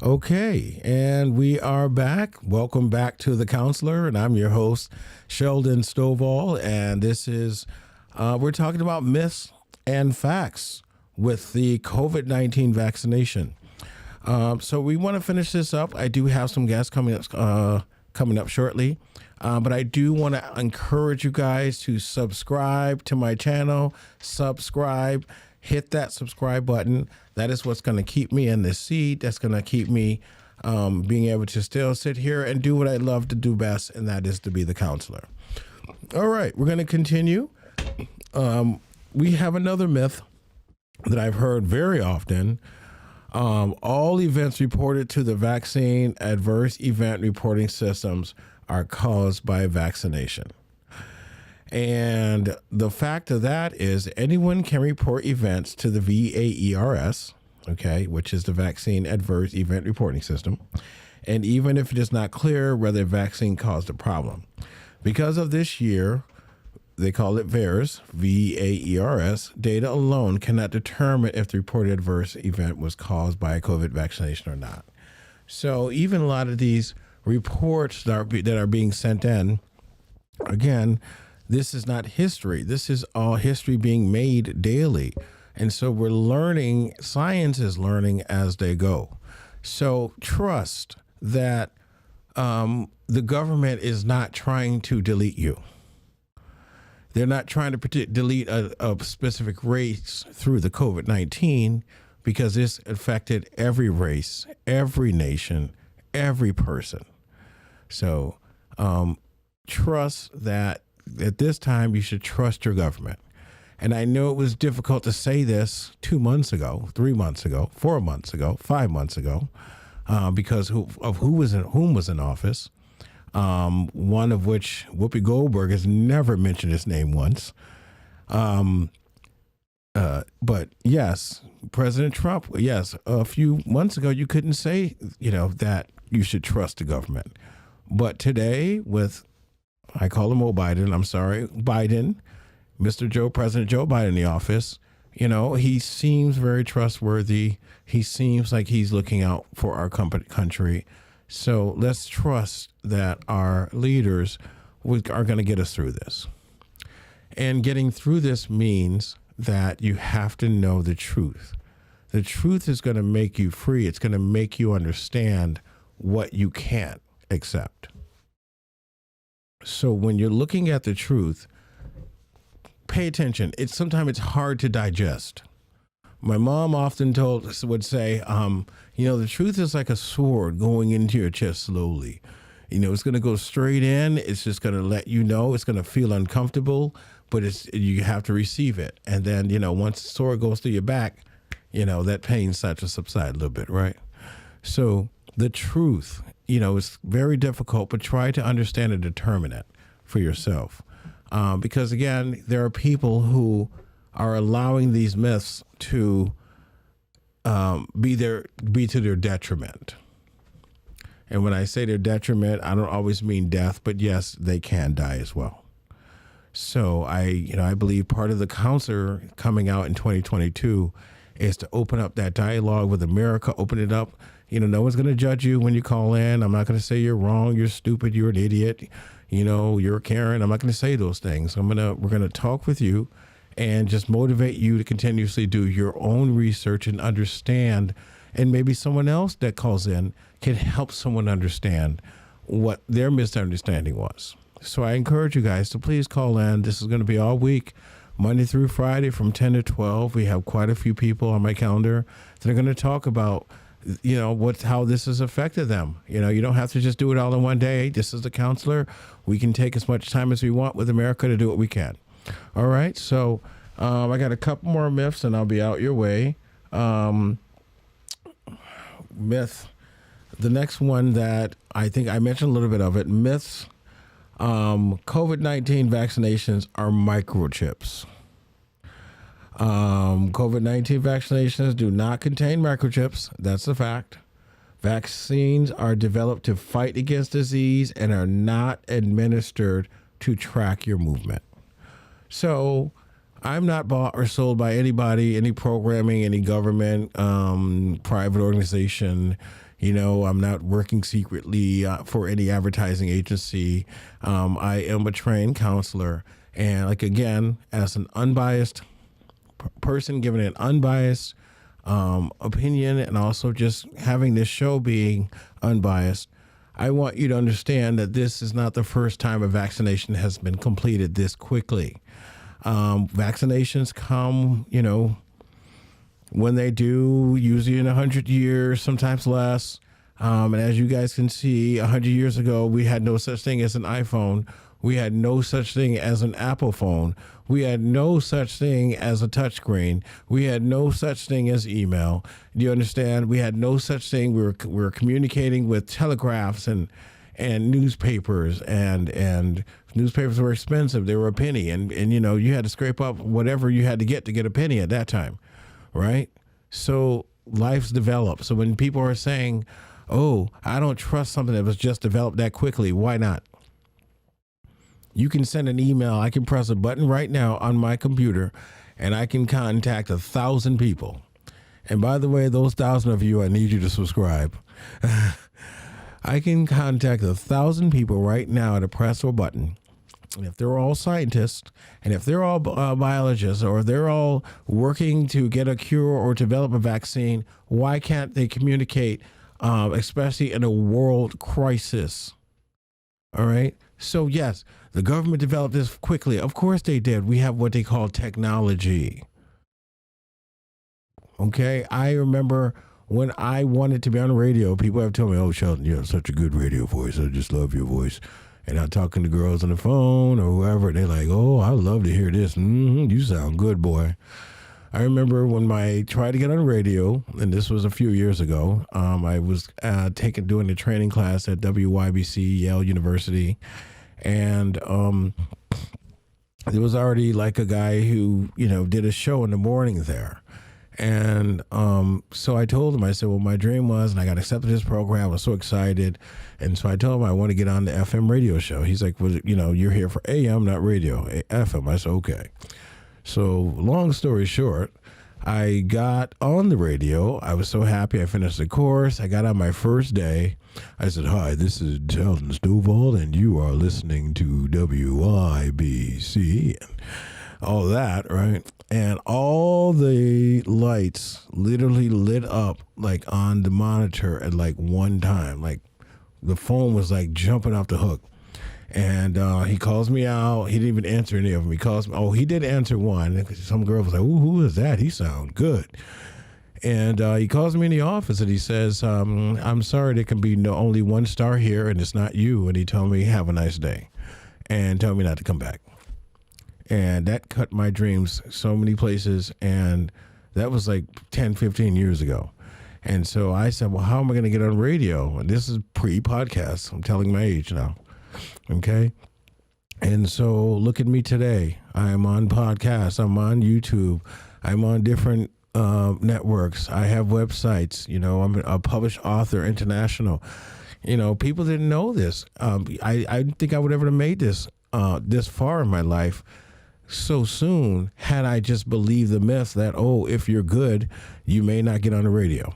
Okay, and we are back. Welcome back to The Counselor, and I'm your host, Sheldon Stovall, and this is, we're talking about myths and facts with the COVID-19 vaccination. So we want to finish this up. I do have some guests coming up shortly, but I do want to encourage you guys to subscribe to my channel, hit that subscribe button. That is what's going to keep me in this seat. That's going to keep me being able to still sit here and do what I love to do best, and that is to be the counselor. All right, we're going to continue. We have another myth that I've heard very often. All events reported to the vaccine adverse event reporting systems are caused by vaccination. And the fact of that is anyone can report events to the VAERS, okay, which is the Vaccine Adverse Event Reporting System, and even if it is not clear whether vaccine caused the problem. Because of this year, they call it VAERS, VAERS, data alone cannot determine if the reported adverse event was caused by a COVID vaccination or not. So even a lot of these reports that are being sent in, again, this is not history. This is all history being made daily. And so we're learning, science is learning as they go. So trust that the government is not trying to delete you. They're not trying to delete a specific race through the COVID-19 because this affected every race, every nation, every person. So trust that at this time, you should trust your government. And I know it was difficult to say this 2 months ago, 3 months ago, 4 months ago, 5 months ago, because of whom was in office. One of which, Whoopi Goldberg, has never mentioned his name once. But yes, President Trump, yes, a few months ago, you couldn't say, that you should trust the government. But today, with I call him Biden, President Joe Biden in the office, he seems very trustworthy. He seems like he's looking out for our country. So let's trust that our leaders are going to get us through this. And getting through this means that you have to know the truth. The truth is going to make you free. It's going to make you understand what you can't accept. So when you're looking at the truth, pay attention. Sometimes it's hard to digest. My mom often would say, the truth is like a sword going into your chest slowly. It's going to go straight in. It's just going to let you know. It's going to feel uncomfortable, but you have to receive it. And then, once the sword goes through your back, that pain starts to subside a little bit, right? So the truth, it's very difficult, but try to understand and determine it for yourself. Because again, there are people who are allowing these myths to be to their detriment. And when I say their detriment, I don't always mean death, but yes, they can die as well. So I believe part of the counselor coming out in 2022 is to open up that dialogue with America, open it up. No one's going to judge you when you call in. I'm not going to say you're wrong, you're stupid, you're an idiot, you're a Karen. I'm not going to say those things. We're going to talk with you and just motivate you to continuously do your own research and understand. And maybe someone else that calls in can help someone understand what their misunderstanding was. So I encourage you guys to please call in. This is going to be all week, Monday through Friday from 10 to 12. We have quite a few people on my calendar that are going to talk about how this has affected them. You don't have to just do it all in one day. This is the counselor. We can take as much time as we want with America to do what we can. All right. So I got a couple more myths and I'll be out your way. Myth. The next one that I think I mentioned a little bit of it, myths. COVID-19 vaccinations are microchips. COVID-19 vaccinations do not contain microchips. That's a fact. Vaccines are developed to fight against disease and are not administered to track your movement. So I'm not bought or sold by anybody, any programming, any government, private organization, I'm not working secretly for any advertising agency. I am a trained counselor. And like, again, as an unbiased person giving an unbiased opinion, and also just having this show being unbiased, I want you to understand that this is not the first time a vaccination has been completed this quickly. Vaccinations come, when they do, usually in 100 years, sometimes less. And as you guys can see, 100 years ago, we had no such thing as an iPhone. We had no such thing as an Apple phone. We had no such thing as a touchscreen. We had no such thing as email. Do you understand? We had no such thing. We were communicating with telegraphs and newspapers, and newspapers were expensive. They were a penny, and you had to scrape up whatever you had to get a penny at that time, right? So life's developed. So when people are saying, "Oh, I don't trust something that was just developed that quickly," why not? You can send an email. I can press a button right now on my computer, and I can contact 1,000 people. And by the way, those 1,000 of you, I need you to subscribe. I can contact 1,000 people right now at a press of a button. And if they're all scientists, and if they're all biologists, or if they're all working to get a cure or develop a vaccine, why can't they communicate, especially in a world crisis? All right. So yes, the government developed this quickly. Of course they did. We have what they call technology. Okay. I remember when I wanted to be on the radio, people have told me, "Oh, Sheldon, you have such a good radio voice. I just love your voice." And I'm talking to girls on the phone or whoever. They're like, "Oh, I love to hear this. You sound good, boy." I remember when I tried to get on the radio, and this was a few years ago. I was doing a training class at WYBC, Yale University. And there was already like a guy who, did a show in the morning there. And so I told him, I said, well, my dream was, and I got accepted to this program. I was so excited. And so I told him I want to get on the FM radio show. He's like, well, you're here for AM, not radio, FM. I said, okay. So long story short, I got on the radio. I was so happy. I finished the course. I got on my first day. I said, "Hi, this is Sheldon Stovall, and you are listening to WIBC," and all that, right? And all the lights literally lit up like on the monitor at like one time. Like the phone was like jumping off the hook. And he calls me out. He didn't even answer any of them. He calls me. Oh, he did answer one. Some girl was like, "Ooh, who is that? He sounds good." And he calls me in the office and he says, "I'm sorry, there can be only one star here, and it's not you." And he told me, "Have a nice day," and told me not to come back. And that cut my dreams so many places. And that was like 10, 15 years ago. And so I said, well, how am I going to get on radio? And this is pre-podcast. I'm telling my age now. Okay. And so look at me today. I'm on podcasts. I'm on YouTube. I'm on different networks. I have websites. I'm a published author, international. People didn't know this. I didn't think I would ever have made this far in my life so soon had I just believed the myth that, oh, if you're good, you may not get on the radio.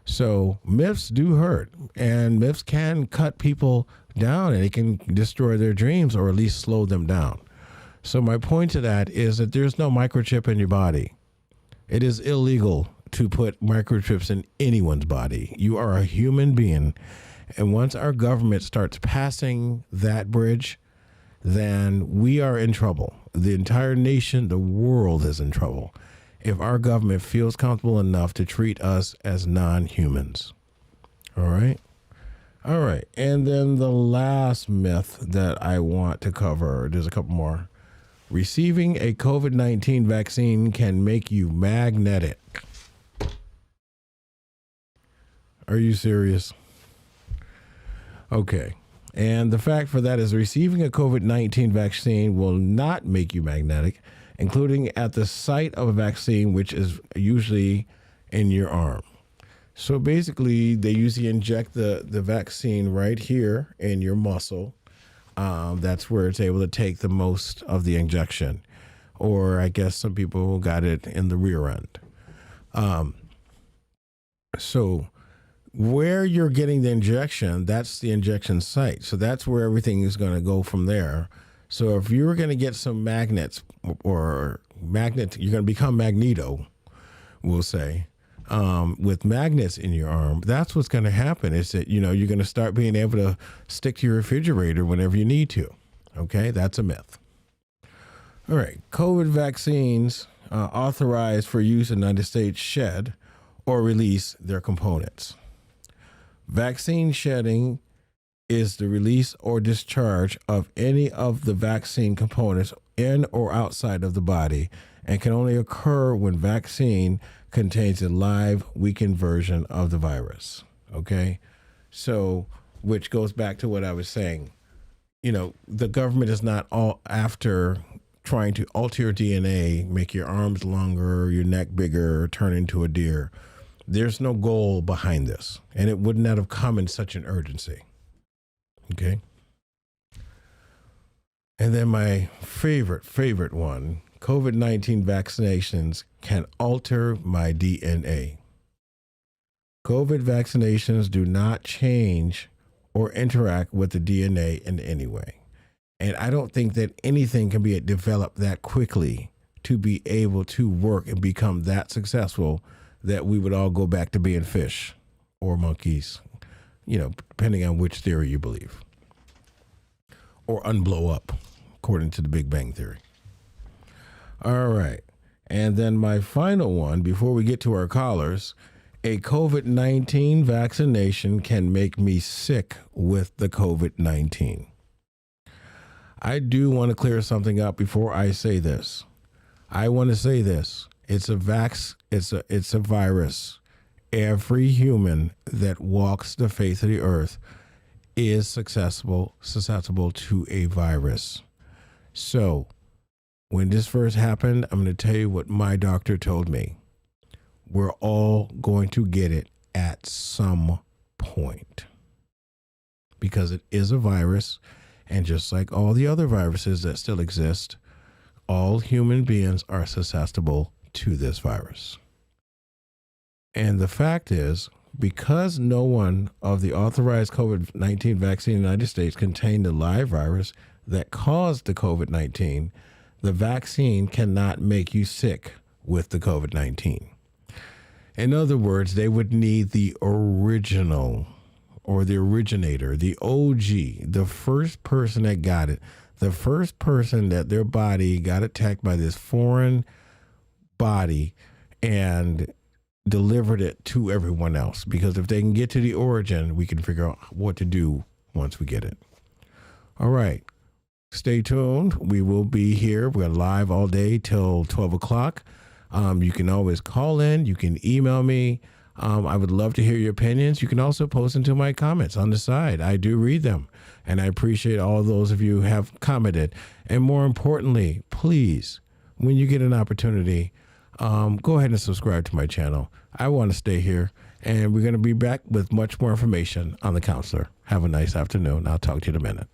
So myths do hurt, and myths can cut people down, and it can destroy their dreams or at least slow them down. So my point to that is that there's no microchip in your body. It is illegal to put microchips in anyone's body. You are a human being. And once our government starts passing that bridge, then we are in trouble. The entire nation, the world is in trouble if our government feels comfortable enough to treat us as non-humans. All right? All right. And then the last myth that I want to cover, there's a couple more. Receiving a COVID-19 vaccine can make you magnetic. Are you serious? Okay. And the fact for that is receiving a COVID-19 vaccine will not make you magnetic, including at the site of a vaccine, which is usually in your arm. So basically, they usually inject the vaccine right here in your muscle. That's where it's able to take the most of the injection. Or I guess some people got it in the rear end. So Where you're getting the injection, that's the injection site. So that's where everything is going to go from there. So if you're going to get some magnets or magnet, you're going to become Magneto, we'll say, with magnets in your arm. That's what's going to happen is that, you're going to start being able to stick to your refrigerator whenever you need to. Okay, that's a myth. All right, COVID vaccines authorized for use in the United States shed or release their components. Vaccine shedding is the release or discharge of any of the vaccine components in or outside of the body and can only occur when vaccine contains a live, weakened version of the virus. Okay? So, which goes back to what I was saying. The government is not all after trying to alter your DNA, make your arms longer, your neck bigger, turn into a deer. There's no goal behind this, and it would not have come in such an urgency. Okay. And then my favorite one, COVID-19 vaccinations can alter my DNA. COVID vaccinations do not change or interact with the DNA in any way. And I don't think that anything can be developed that quickly to be able to work and become that successful that we would all go back to being fish or monkeys, depending on which theory you believe. Or unblow up, according to the Big Bang Theory. All right. And then my final one, before we get to our callers, a COVID-19 vaccination can make me sick with the COVID-19. I do want to clear something up before I say this. I want to say this. It's a virus. Every human that walks the face of the earth is susceptible to a virus. So when this first happened, I'm going to tell you what my doctor told me. We're all going to get it at some point because it is a virus. And just like all the other viruses that still exist, all human beings are susceptible to this virus. And the fact is, because no one of the authorized COVID-19 vaccine in the United States contained the live virus that caused the COVID-19, the vaccine cannot make you sick with the COVID-19. In other words, they would need the original or the originator, the OG, the first person that got it, the first person that their body got attacked by this foreign body and delivered it to everyone else. Because if they can get to the origin, we can figure out what to do once we get it. All right. Stay tuned. We will be here. We're live all day till 12 o'clock. You can always call in. You can email me. I would love to hear your opinions. You can also post into my comments on the side. I do read them. And I appreciate all those of you who have commented. And more importantly, please, when you get an opportunity, go ahead and subscribe to my channel. I want to stay here. And we're going to be back with much more information on The Counselor. Have a nice afternoon. I'll talk to you in a minute.